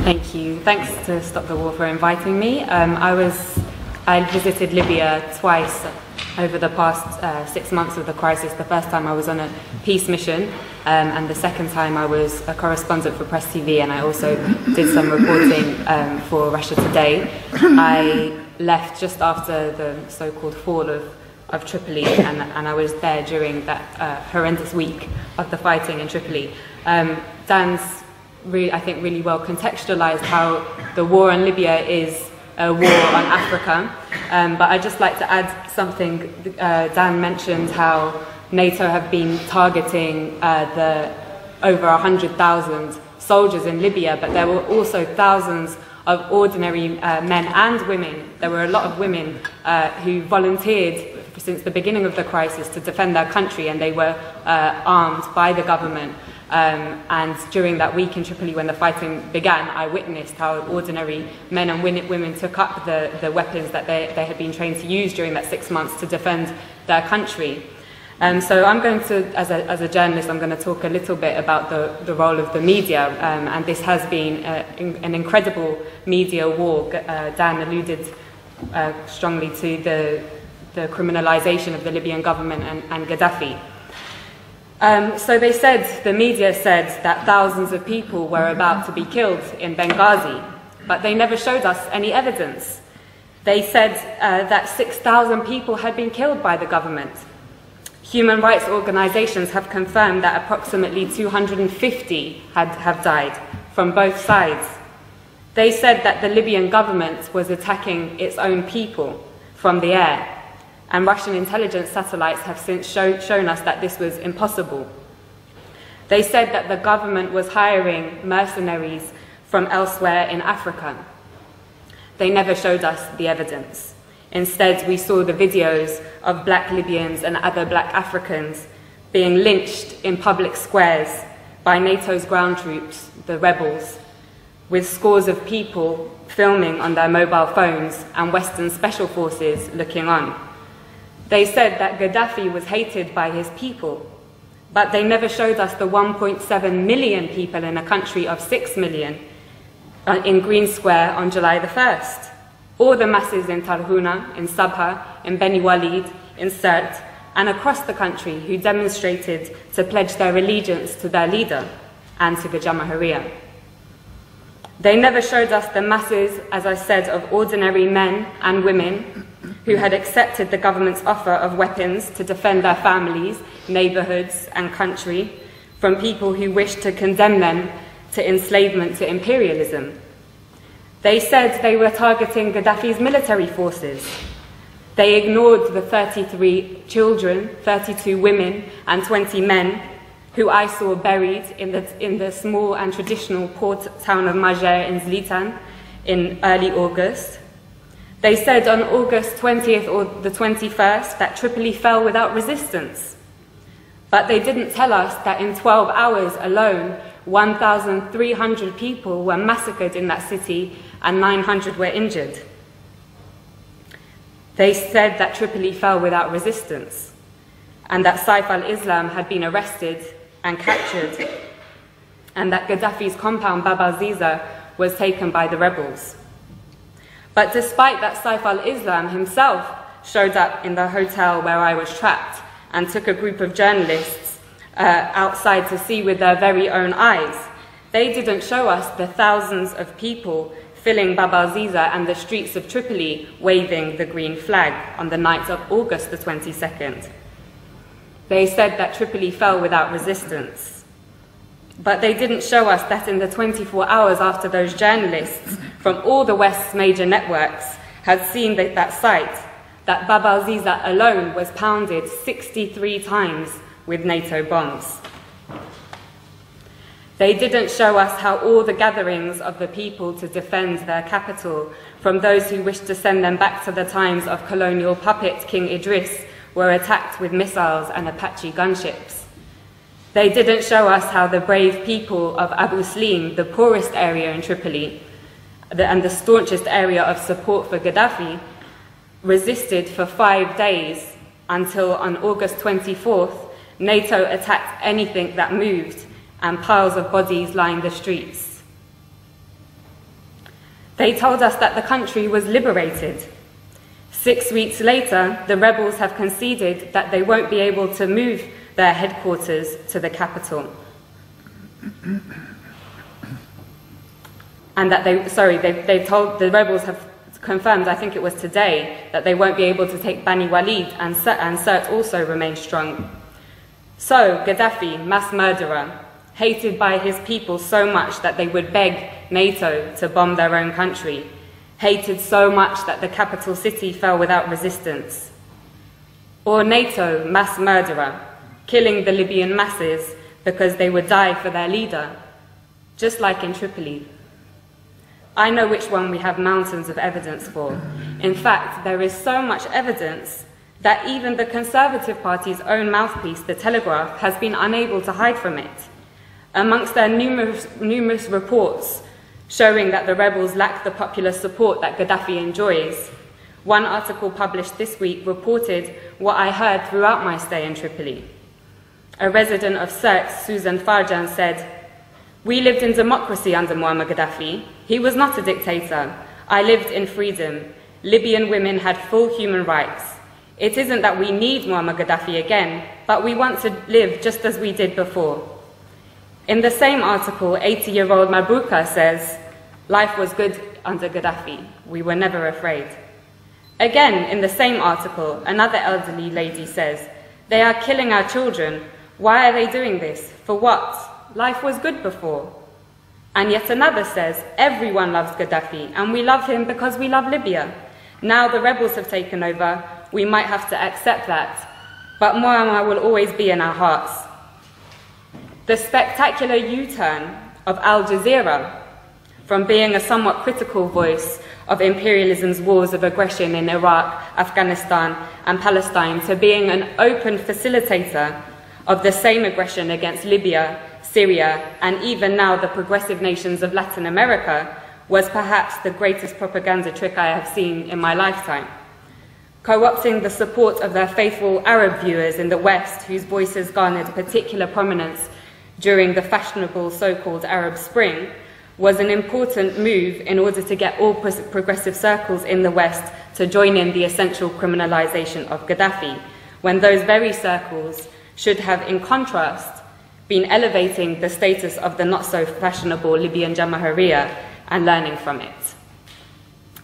Thank you. Thanks to Stop the War for inviting me. I visited Libya twice over the past 6 months of the crisis. The first time I was on a peace mission, and the second time I was a correspondent for Press TV, and I also did some reporting for Russia Today. I left just after the so-called fall of Tripoli, and I was there during that horrendous week of the fighting in Tripoli. Dan's I think really well contextualized how the war in Libya is a war on Africa, but I'd just like to add something. Dan mentioned how NATO have been targeting the over 100,000 soldiers in Libya, but there were also thousands of ordinary men and women. There were a lot of women who volunteered since the beginning of the crisis to defend their country, and they were armed by the government. And during that week in Tripoli when the fighting began, I witnessed how ordinary men and women took up the weapons that they had been trained to use during that 6 months to defend their country. So I'm going to, as a journalist, I'm going to talk a little bit about the role of the media, and this has been an incredible media war. Dan alluded strongly to the criminalization of the Libyan government and Gaddafi. So the media said that thousands of people were about to be killed in Benghazi, but they never showed us any evidence. They said that 6,000 people had been killed by the government. Human rights organizations have confirmed that approximately 250 have died from both sides. They said that the Libyan government was attacking its own people from the air, and Russian intelligence satellites have since shown us that this was impossible. They said that the government was hiring mercenaries from elsewhere in Africa. They never showed us the evidence. Instead, we saw the videos of black Libyans and other black Africans being lynched in public squares by NATO's ground troops, the rebels, with scores of people filming on their mobile phones and Western special forces looking on. They said that Gaddafi was hated by his people, but they never showed us the 1.7 million people in a country of 6 million in Green Square on July the 1st, or the masses in Tarhuna, in Sabha, in Beni Walid, in Sirte, and across the country who demonstrated to pledge their allegiance to their leader and to the Jamahiriya. They never showed us the masses, as I said, of ordinary men and women who had accepted the government's offer of weapons to defend their families, neighborhoods, and country from people who wished to condemn them to enslavement, to imperialism. They said they were targeting Gaddafi's military forces. They ignored the 33 children, 32 women, and 20 men who I saw buried in the small and traditional port town of Majer in Zlitan in early August. They said on August 20th or the 21st that Tripoli fell without resistance. But they didn't tell us that in 12 hours alone, 1,300 people were massacred in that city and 900 were injured. They said that Tripoli fell without resistance and that Saif al-Islam had been arrested and captured, and that Gaddafi's compound Bab al-Ziza was taken by the rebels. But despite that, Saif al-Islam himself showed up in the hotel where I was trapped and took a group of journalists outside to see with their very own eyes. They didn't show us the thousands of people filling Bab al-Ziza and the streets of Tripoli waving the green flag on the night of August the 22nd. They said that Tripoli fell without resistance. But they didn't show us that in the 24 hours after those journalists from all the West's major networks had seen that site, that Bab al-Ziza alone was pounded 63 times with NATO bombs. They didn't show us how all the gatherings of the people to defend their capital, from those who wished to send them back to the times of colonial puppet King Idris, were attacked with missiles and Apache gunships. They didn't show us how the brave people of Abu Slim, the poorest area in Tripoli, and the staunchest area of support for Gaddafi, resisted for 5 days until on August 24th, NATO attacked anything that moved and piles of bodies lined the streets. They told us that the country was liberated. 6 weeks later, the rebels have conceded that they won't be able to move their headquarters to the capital. And that the rebels have confirmed, I think it was today, that they won't be able to take Bani Walid, and Sirte also remains strong. So, Gaddafi, mass murderer, hated by his people so much that they would beg NATO to bomb their own country, hated so much that the capital city fell without resistance. Or NATO, mass murderer, killing the Libyan masses because they would die for their leader, just like in Tripoli. I know which one we have mountains of evidence for. In fact, there is so much evidence that even the Conservative Party's own mouthpiece, The Telegraph, has been unable to hide from it. Amongst their numerous reports showing that the rebels lack the popular support that Gaddafi enjoys, one article published this week reported what I heard throughout my stay in Tripoli. A resident of Sirte, Susan Farjan, said, "We lived in democracy under Muammar Gaddafi. He was not a dictator. I lived in freedom. Libyan women had full human rights. It isn't that we need Muammar Gaddafi again, but we want to live just as we did before." In the same article, 80-year-old Mabruka says, "Life was good under Gaddafi. We were never afraid." Again, in the same article, another elderly lady says, "They are killing our children. Why are they doing this? For what? Life was good before." And yet another says, "Everyone loves Gaddafi, and we love him because we love Libya. Now the rebels have taken over. We might have to accept that. But Muammar will always be in our hearts." The spectacular U-turn of Al Jazeera, from being a somewhat critical voice of imperialism's wars of aggression in Iraq, Afghanistan, and Palestine, to being an open facilitator of the same aggression against Libya, Syria, and even now the progressive nations of Latin America, was perhaps the greatest propaganda trick I have seen in my lifetime. Co-opting the support of their faithful Arab viewers in the West, whose voices garnered particular prominence during the fashionable so-called Arab Spring, was an important move in order to get all progressive circles in the West to join in the essential criminalization of Gaddafi, when those very circles should have, in contrast, been elevating the status of the not-so-fashionable Libyan Jamahiriya and learning from it.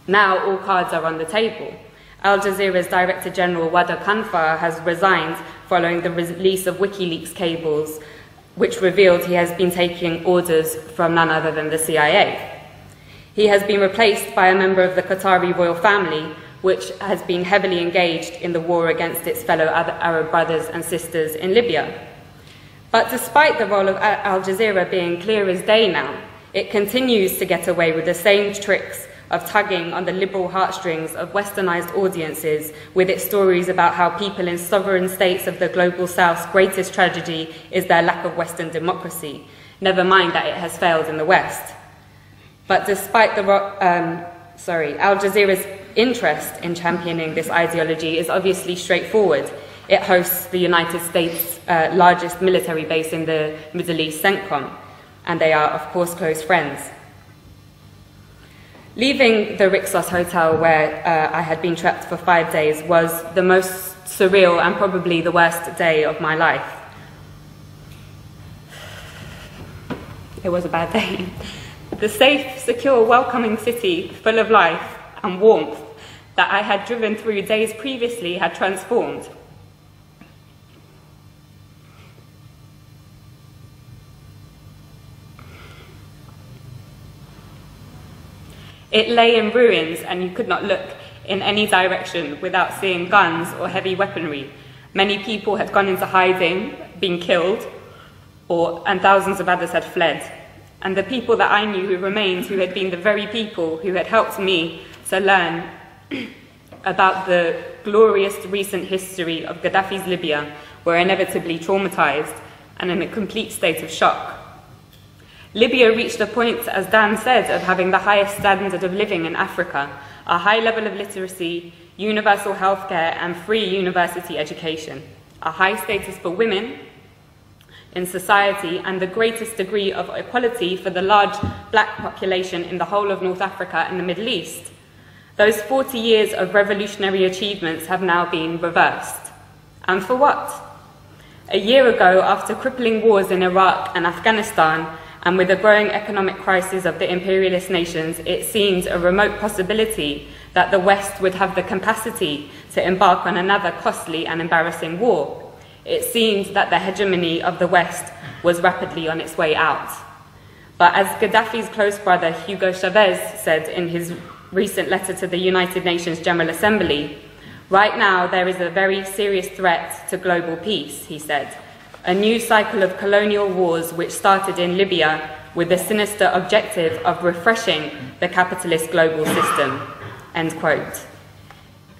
Now all cards are on the table. Al Jazeera's Director General Wada Kanfar has resigned following the release of WikiLeaks cables, which revealed he has been taking orders from none other than the CIA. He has been replaced by a member of the Qatari royal family, which has been heavily engaged in the war against its fellow Arab brothers and sisters in Libya. But despite the role of Al Jazeera being clear as day now, it continues to get away with the same tricks of tugging on the liberal heartstrings of westernized audiences with its stories about how people in sovereign states of the global south's greatest tragedy is their lack of Western democracy, never mind that it has failed in the West. But despite Al Jazeera's interest in championing this ideology is obviously straightforward. It hosts the United States' largest military base in the Middle East, CENTCOM, and they are, of course, close friends. Leaving the Rixos Hotel, where I had been trapped for 5 days, was the most surreal and probably the worst day of my life. It was a bad day. The safe, secure, welcoming city, full of life and warmth that I had driven through days previously had transformed. It lay in ruins, and you could not look in any direction without seeing guns or heavy weaponry. Many people had gone into hiding, been killed, and thousands of others had fled. And the people that I knew who remained, who had been the very people who had helped me to learn about the glorious recent history of Gaddafi's Libya, were inevitably traumatized and in a complete state of shock. Libya reached a point, as Dan said, of having the highest standard of living in Africa, a high level of literacy, universal healthcare, and free university education, a high status for women, in society and the greatest degree of equality for the large black population in the whole of North Africa and the Middle East. Those 40 years of revolutionary achievements have now been reversed. And for what? A year ago, after crippling wars in Iraq and Afghanistan, and with the growing economic crisis of the imperialist nations, it seemed a remote possibility that the West would have the capacity to embark on another costly and embarrassing war. It seemed that the hegemony of the West was rapidly on its way out. But as Gaddafi's close brother Hugo Chavez said in his recent letter to the United Nations General Assembly, right now there is a very serious threat to global peace, he said. A new cycle of colonial wars which started in Libya with the sinister objective of refreshing the capitalist global system, end quote.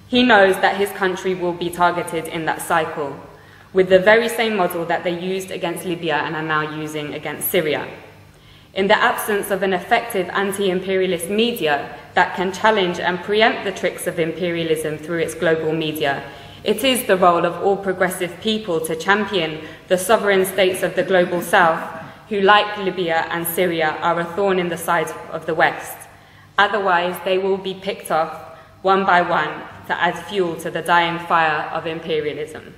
He knows that his country will be targeted in that cycle, with the very same model that they used against Libya and are now using against Syria. In the absence of an effective anti-imperialist media that can challenge and preempt the tricks of imperialism through its global media, it is the role of all progressive people to champion the sovereign states of the global south, who, like Libya and Syria, are a thorn in the side of the West. Otherwise, they will be picked off one by one to add fuel to the dying fire of imperialism.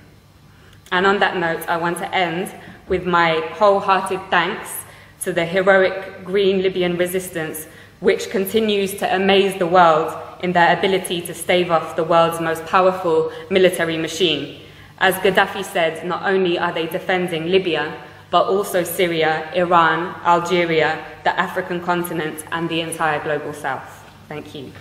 And on that note, I want to end with my wholehearted thanks to the heroic Green Libyan resistance, which continues to amaze the world in their ability to stave off the world's most powerful military machine. As Gaddafi said, not only are they defending Libya, but also Syria, Iran, Algeria, the African continent, and the entire global south. Thank you.